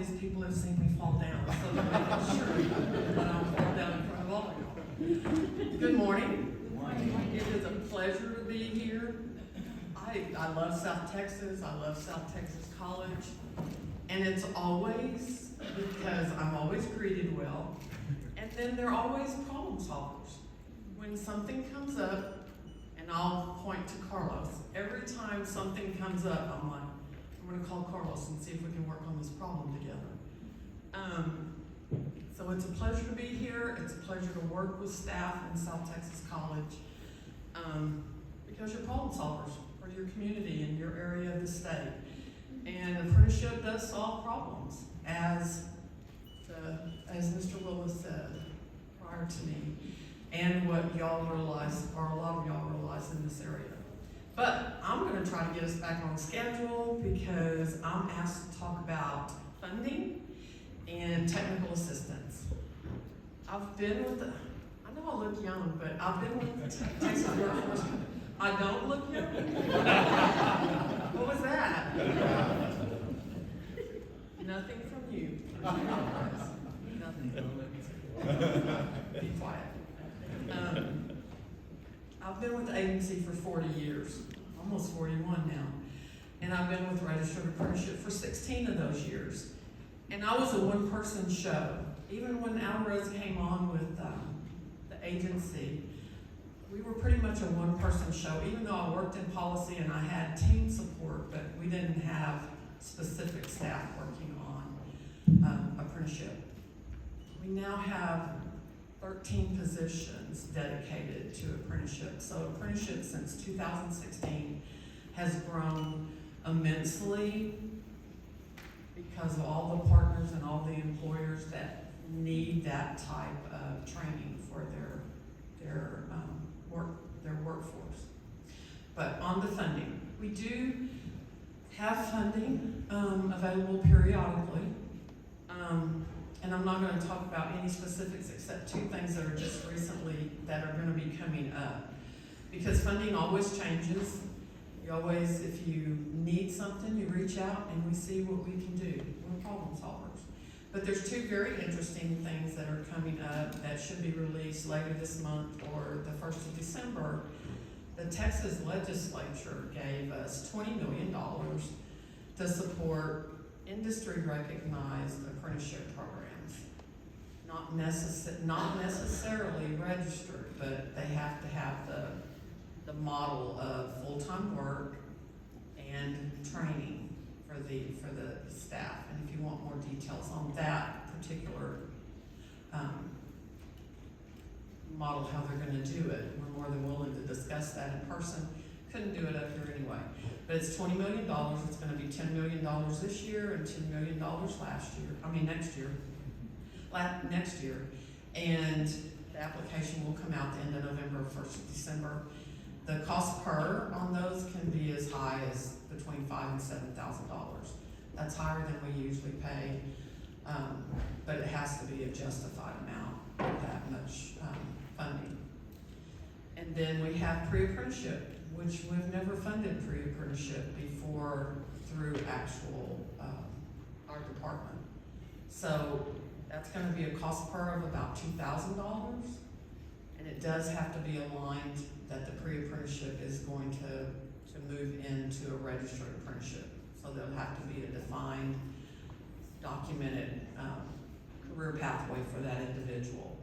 these people have seen me fall down, so they're making sure that I don't fall down in front of all of y'all. Good morning. Good morning. It is a pleasure to be here. I love South Texas. I love South Texas College. And it's always because I'm always greeted well. And then they're always problem solvers. When something comes up, and I'll point to Carlos, every time something comes up, I'm like, I'm going to call Carlos and see if we can work on this problem together. So it's a pleasure to be here. It's a pleasure to work with staff in South Texas College because you're problem solvers for your community and your area of the state. And apprenticeship does solve problems, as Mr. Willis said prior to me, and what y'all realize, or a lot of y'all realize in this area. But I'm going to try to get us back on schedule because I'm asked to talk about funding and technical assistance. I've been with the, I know I look young, but I've been with the Texas Workforce. I don't look young? What was that? Nothing from you. Nothing. Be quiet. I've been with the agency for 40 years, almost 41 now. And I've been with Registered Apprenticeship for 16 of those years. And I was a one-person show. Even when Alvarez came on with the agency, we were pretty much a one-person show, even though I worked in policy and I had team support, but we didn't have specific staff working on apprenticeship. We now have 13 positions dedicated to apprenticeship. So apprenticeship since 2016 has grown immensely because of all the partners and all the employers that need that type of training for their workforce. But on the funding, we do have funding available periodically. And I'm not going to talk about any specifics except two things that are just recently that are going to be coming up. Because funding always changes. You always, if you need something, you reach out and we see what we can do. We're problem solvers. But there's two very interesting things that are coming up that should be released later this month or the 1st of December. The Texas legislature gave us $20 million to support industry-recognized apprenticeship programs. Not necessarily registered, but they have to have the model of full-time work and training for the staff. And if you want more details on that particular model, how they're going to do it, we're more than willing to discuss that in person. Couldn't do it up here anyway. But it's $20 million. It's going to be $10 million this year and $10 million next year. Next year. And the application will come out the end of November, 1st of December. The cost per on those can be as high as between $5,000 and $7,000. That's higher than we usually pay, but it has to be a justified amount of that much funding. And then we have pre-apprenticeship, which we've never funded pre-apprenticeship before through actual our department. So that's going to be a cost per of about $2,000, and it does have to be aligned that the pre-apprenticeship is going to move into a registered apprenticeship. So there'll have to be a defined, documented career pathway for that individual.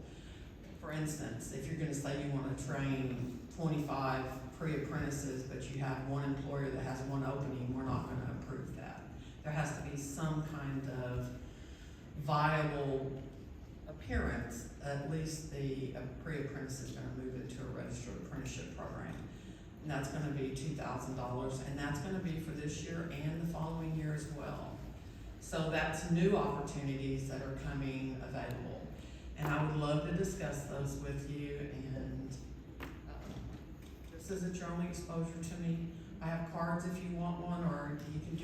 For instance, if you're going to say you want to train 25 pre-apprentices, but you have one employer that has one opening, we're not going to approve that. There has to be some kind of viable appearance. At least the pre-apprentice is going to move it to a registered apprenticeship program. And that's going to be $2,000, and that's going to be for this year and the following year as well. So that's new opportunities that are coming available. And I would love to discuss those with you, and this isn't your only exposure to me. I have cards if you want one, or you can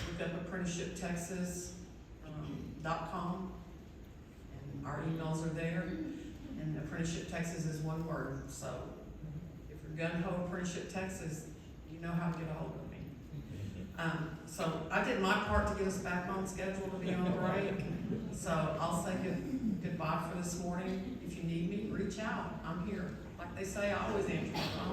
look up apprenticeshiptexas.com, and our emails are there. And Apprenticeship Texas is one word, so if you're gung-ho Apprenticeship Texas, you know how to get a hold of me. So I did my part to get us back on schedule to be on break. So I'll say goodbye for this morning. If you need me, reach out. I'm here. Like they say, I always answer my phone.